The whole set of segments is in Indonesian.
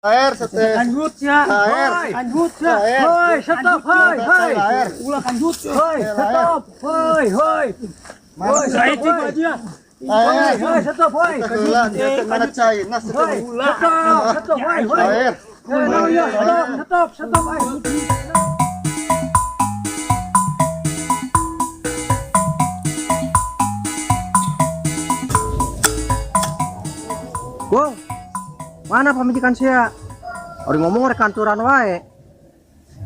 Air seteh. Lanjut ya. Air. Lanjut ya. Air. Hoi, stop. Hoi, hoi. Air. Ulah lanjut. Hoi, stop. Hoi, hoi. Hoi, Saya stop aja. Air. Hoi, stop. Hoi. Kegelan dia teh mana cai. Nas Hoi, stop. Hoi, hoi. air. Stop. Hoi. Bung, mana pamajikan sia? Orang ngomong rek kantoran wae.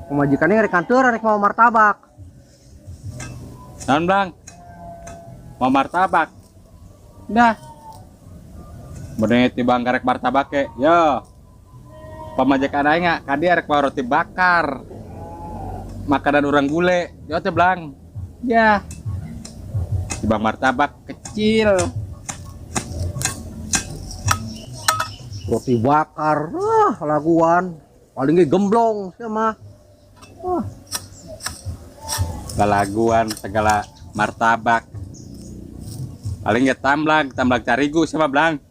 Pamajikannya rek kantoran rek mau martabak. Naon Blang? Mau martabak? Dah. Bener tibang karek martabak ke. Yo. Pamajikan aing ka dia rek mau roti bakar. Makanan urang gule. Yo teh Blang. Ya. Tibang martabak kecil. Roti bakar, laguan. Paling ge gemblong sama. Galaguan segala martabak. Paling ge tamblang carigu sama Blang.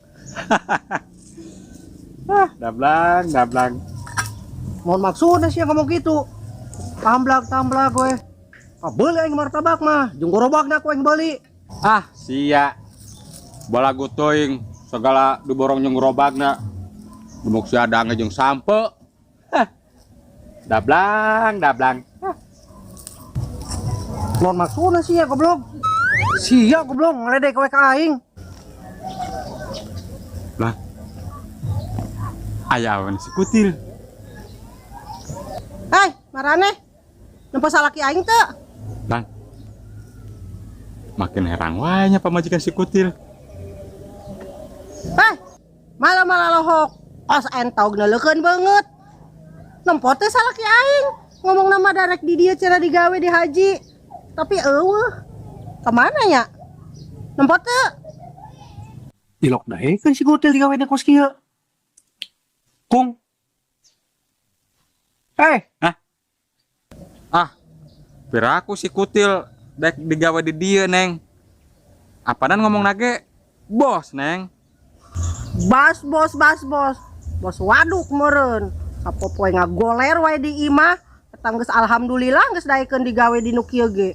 Dablang. Mohon maksudnya sih ngomong gitu. Tamblag gue. Beli aing martabak mah, jeung gerobakna aku aing beli. Ah, sia. Bola gutoing segala diborong jeung gerobakna. Dumuk si adang jeung sampe. Dablang. Mohon maksudnya sih goblok. Sia goblok ngeledek we ka aing. Blang. Ayawan si kutil. Hei, marane. Nempo salaki aing teu? Blang. Makin herang wae nya pamajikan si kutil. Hei, malah lohok. Os entog neleukeun banget. Nempo teh salaki aing. Ngomong nama darek di dia cara digawe di haji. Tapi eueuh. Kemana ya? Nempo teu? Dilok daekeun si Gutil digawe na kos kieu. Kung. Piraku si kutil dek digawe di dieu neng. Apanan ngomong nage? Bos neng. Bos. Bos waduk meureun. Sapopoe ngagoler wae di imah. Eta geus alhamdulillah geus daekeun digawe di nu kieu ge.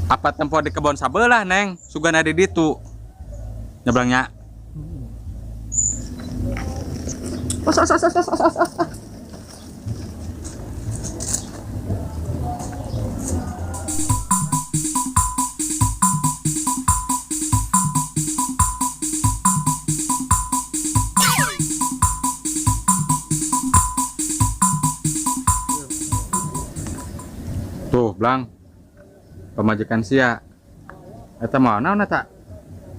Apa tempo di kebon sabelah neng? Sugana di ditu. Nyablangnya. Os. Tuh, Blang. Pemajikan sia. Eta mau naon eta?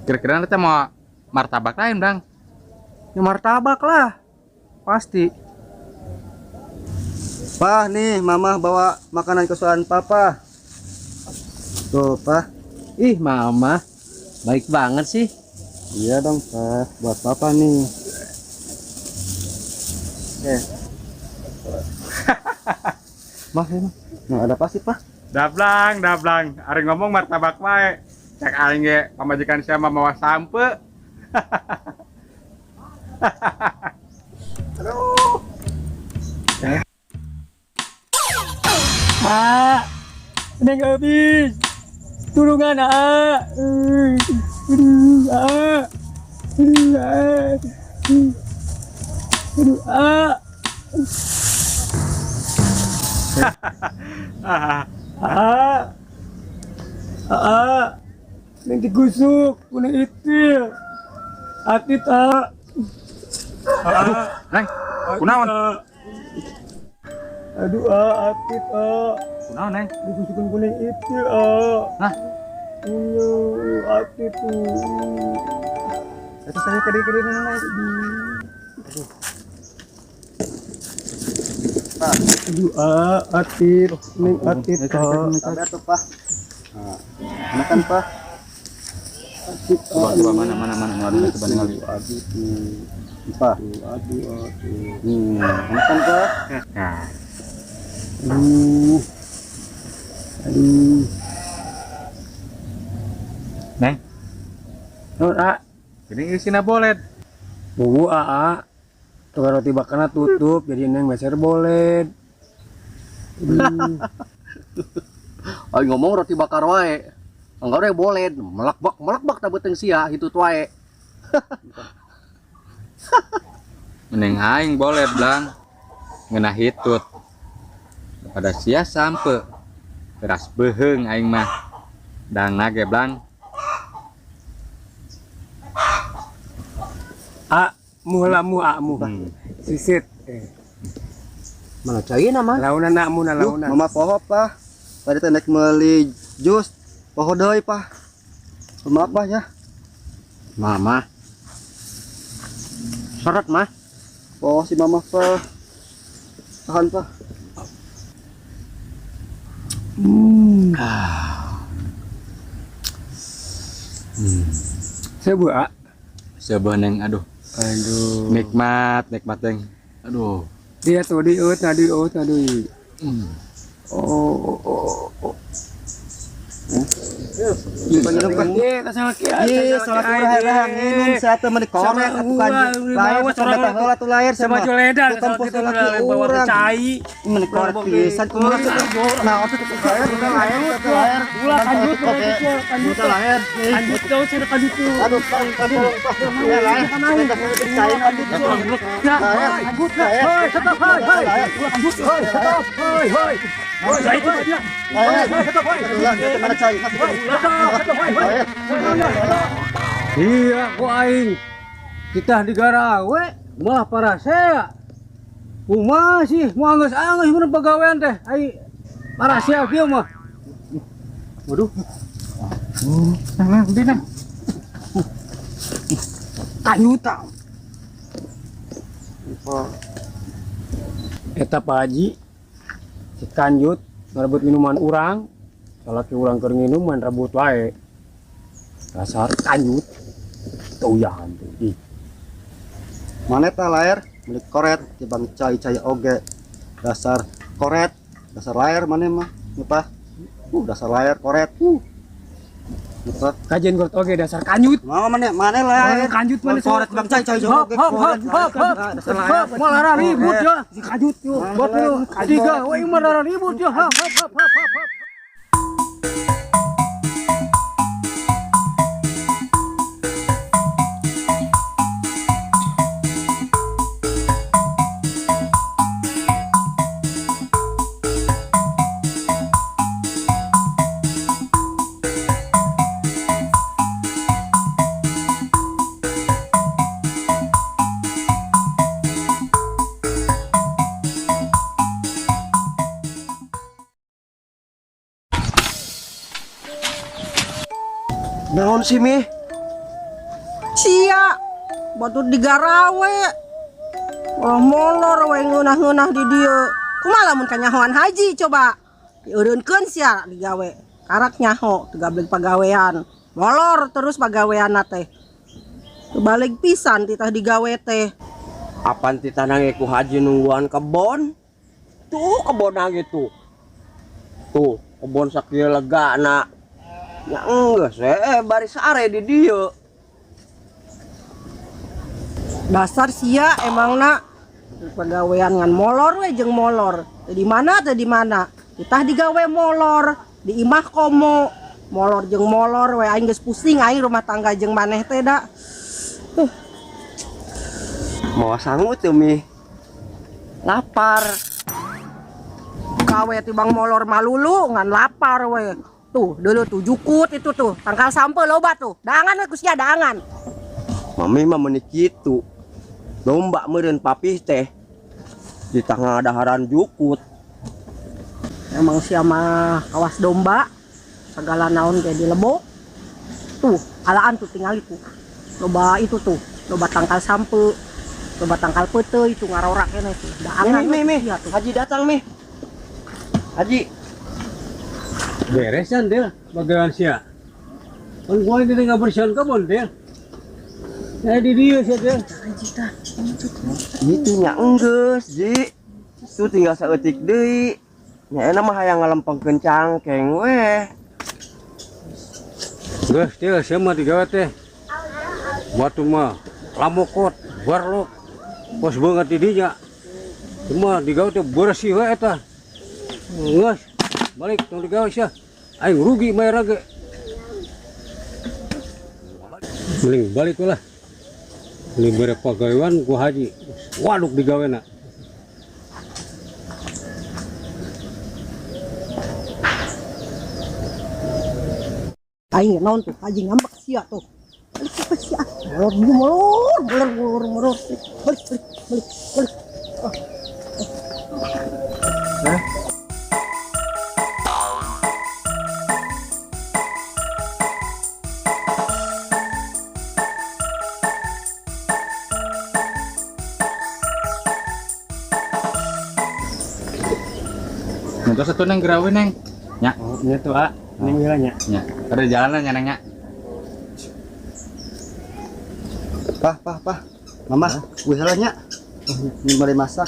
Kira-kira eta mau martabak lain, Blang. Ya martabak lah. Pasti. Pah nih, Mama bawa makanan kesukaan Papa. Tuh, Pah. Ih, Mama. Baik banget sih. Iya dong, Pah. Buat Papa nih. Mah, ini. Nah, ada apa sih, Pah? Dablang. Ari ngomong martabak wae. Cek aing ge pamajikan sia mah mawa sampe. Aduh. Neng habis. Tulungan Neng digusuk, kuning itil. Atit Neng, kunaon? Aduh atit Kunaon, Neng? digusukun kuning itil Nah, atit tuh. eta saya kede-kede nang Aduh atit, neng atit Sabar tuh, Pah. Nah, makan, Pah. Coba mana ada coba ningali. Aduh, Pah. Aduh. Makan, Pah. Nah, Aduh. Neng, Naon ini isina boleh. Bubu tukar roti bakarna tutup jadi neng meser boleh. Ay ngomong roti bakar wae. Enggak ada boleh melakbak tak beteng sia itu wae. Mending aing boleh blang ngenah hitut pada sia sampe keras beheng aing mah dang nage blang. Muhlamu akmu. Sisit. Mana cai nama? Launan nakmu na Duh, launan. mama poho pa. Tadi teh nek meuli jus poho deui pa. Maaf pa ya. Mama. Syarat mah. Poho si mama pa. Tahan pa. Sebuah. Sebuah neng aduh Aduh. nikmat deng. Aduh. Dia tuh diut, aduh. Panjenengan pa. Iya, salah kurang nginum saya teh meuni korek atuh kan. Lain coba heula tuh lahir sama. Bukan pos lagi urang. Meuni korek pisan kumaha tuh. Nah, atuh tuh lahir udah lahir. Ulah kanjut kanjut lahir. Kanjut kau saya kanjut. Aduh, tolong. Ya lahir. Saya kanjut. Kanjut. Hoi, stop, hoi. Ulah kanjut. Hoi, stop. Hoi. Saya itu dia. Stop, hoi. Mana cai? Iya, kok aing kita di Garawe malah para saya. Kumaha sih mau anggeus mun pagawean teh. Ai para saya kieu mah. Waduh. Nah, dina. Kanyuta. Eta Pak Haji si kanjut ngarebut minuman urang. Salaki urang keur nginum man rebut wae. Dasar kanjut. Tuyan tuh. Ih. Mana ta lahir meuli koret tibang cai oge. Dasar koret, dasar lahir mana mah? Nyepah. Dasar lahir koret. Nyepah. Kajian koret oge dasar kanjut. Mana lahir? Kanjut mana koret bang cai oge. Dasar lahir. Mau lara ribut ya. Si kanjut yuk. Buat lu. Tiga. Woi mah lara ribut ya. Hap. Naon sih mi? Sia batur di Garawe. Wah molor we ngeunah-ngeunah di dieu. Kumaha lamun kanyahoan haji coba. Dieureunkeun sia digawe. Karak nyaho teu gablek pagawean. Molor terus pagaweanna teh. Teu balik pisan ti tah digawe teh. Apaan ti tanang ku haji nungguan kebon? Tuh kebon gitu. Tuh kebon sakieu legana. Ya enggak bari sare di dieu. Dasar sia emangna pagawean ngan molor we jeung molor. Teu di mana? Kita digawe molor, di imah komo. Molor jeung molor we aing geus pusing aing rumah tangga jeung maneh teh da. Mau sangu tuh mi. Lapar. Gawe tibang molor malulu ngan lapar we. Tuh, dulu tuh jukut itu tuh, tangkal sampe loba tuh. Dangan we kusnya dangan. Mami mah meuni kitu. Domba meureun papih teh di tengah daharan jukut. Emang sia mah kawas domba. Segala naon kayak dilebok. Tuh, alaan tuh tinggal itu. Loba itu tuh, loba tangkal sampe. Loba tangkal peuteuy itu ngarorak keneh tuh. Dangan Mi. sia tuh. Haji datang mi. Haji. Beresan dia bagaimana sia. Kan gua ini enggak bersihan kebon dia. Nah di dia sih dia. Itu nya enggeus, Ji. Itu tinggal saeutik deui. Nya enak mah hayang ngalempengkeun cangkeng we. Geus dia sama digawe teh. Batu mah lamokot, warlok. pos banget didinya. Cuma digawe teh bersih we eta. Geus balik tong digawe sia. Aing rugi mayar ge. Mending balik we lah. Ini bere pagawean ku haji. Waduk digawena. Aing naon tuh haji ngambek sia tuh. Balik ke sia. Molor. Balik. Untuk satu neng gerawe neng. Nya. Oh, nya tuh ah. Ini bilangnya. Nya. Ada jalan nya neng nya. Pah. Mama, wih nya. Ini bari masak.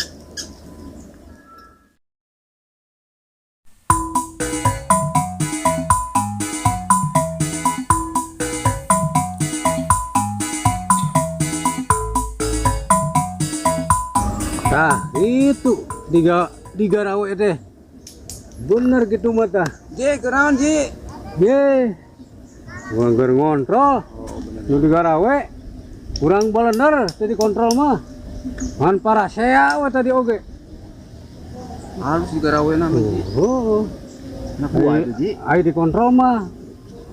Nah, itu digarawe teh. Bener gitu mata. Ji, kenaon Ji? Ye. Gua ngontrol. Nu digarawe. Kurang bener tadi kontrol mah. Man parasea we tadi oge. Halus digarawe na Ji. Oh. Anak buah itu, Ji. Ai dikontrol mah.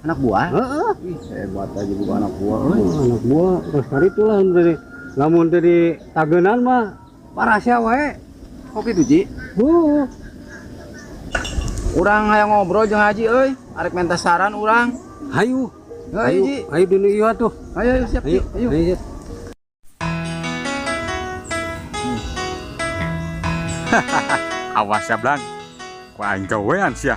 Anak buah? Heeh. Ih, hebat aja bukan anak buah. Anak buah terus hari itulah dari lamun dari tagenan mah parasea wae. Kok gitu Ji? Urang hayang ngobrol jeung Haji euy, arek minta saran urang. Hayu. Ayo Ji. Ayo dulu ieu atuh. Ayo siap Ji. Ayo. Awas ya Blang. Ku aing gawean sia.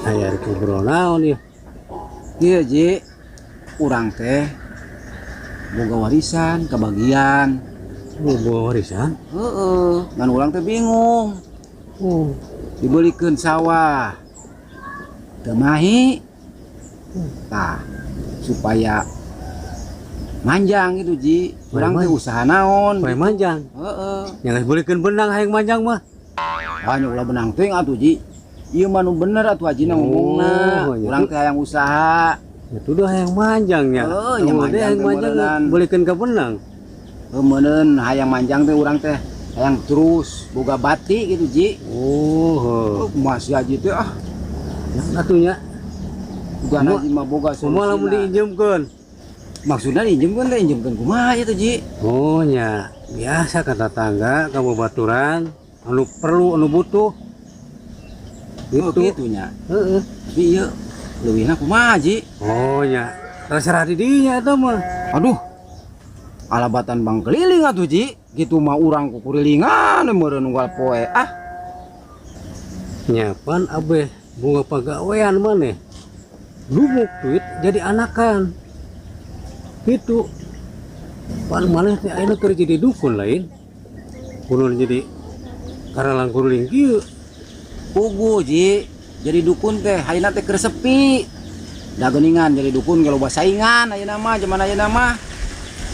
Aya rek ngobrol naon ieu? Iya Ji. Urang teh boga warisan kebagian. Bawa warisan. Heeh, ngan urang teh bingung. Oh. Dibelikeun sawah. Teu mahi. Tah, supaya manjang gitu Ji. Urang teh usaha naon. Bae manjang. Heeh. Yang bolehkeun benang hayang manjang mah. Hanya ulah benang teuing atuh Ji. Ieu mah nu bener atuh Hajina ngomongna. Oh, iya. Urang teh hayang usaha. Itu dah hayang manjang nya. Oh, yang manjang hayang teh manjang modelan. bolehkeun ka benang. Meuneun hayang manjang teh urang teh hayang terus boga bati gitu Ji. Oh. Masih Haji teh ah. Atunya Bukan Haji mah boga kumaha lamun diinjemkeun. Maksudnya diinjemkeun kumaha itu Ji? Oh nya, biasa kata tangga kamu baturan anu perlu anu butuh. Oh Gitu. gitu nya. Heeh. Tapi ieu leuwihna kumaha Ji? Oh nya, terserah di dinya eta mah. Aduh. Alabatan bang keliling atuh Ji. Gitu mah urang kukurilingan meureun unggal poe. Ah, Nyapan abeh bunga pagawean maneh. Lumuk duit jadi anakan. Gitu. Pan maneh teh ayeuna keur jadi dukun lain. Kudu jadi karalang kuring kieu. pugu Ji. Jadi dukun teh hayeuna teh keur sepi. Da geuningan jadi dukun ge loba saingan ayeuna mah zaman ayeuna mah.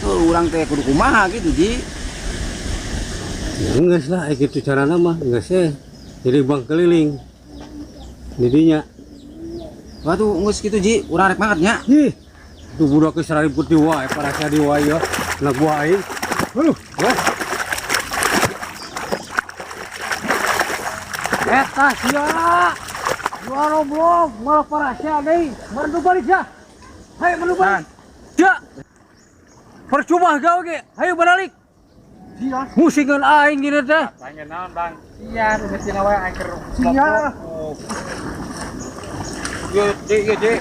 Tuh urang teh kudu kumaha gitu Ji. Ya geus lah aya kitu carana mah geus jadi bang keliling. Didinya. Waduh geus kitu Ji, urang rek banget nya. Ih, tuh budak geus ribut di wae parasnya di wae ya. Anak buah aing. Aduh, wah. Eta sia. Juara blok malah parasnya deui. Mandu balik ya. Hayo mandu balik. Ya. Percuma gawe ge. Hayo balik. Sia. Musingan aing gini teh. Pengen naon bang? Iya, nu mesin awe angker. Sia. Ye, ye, ye.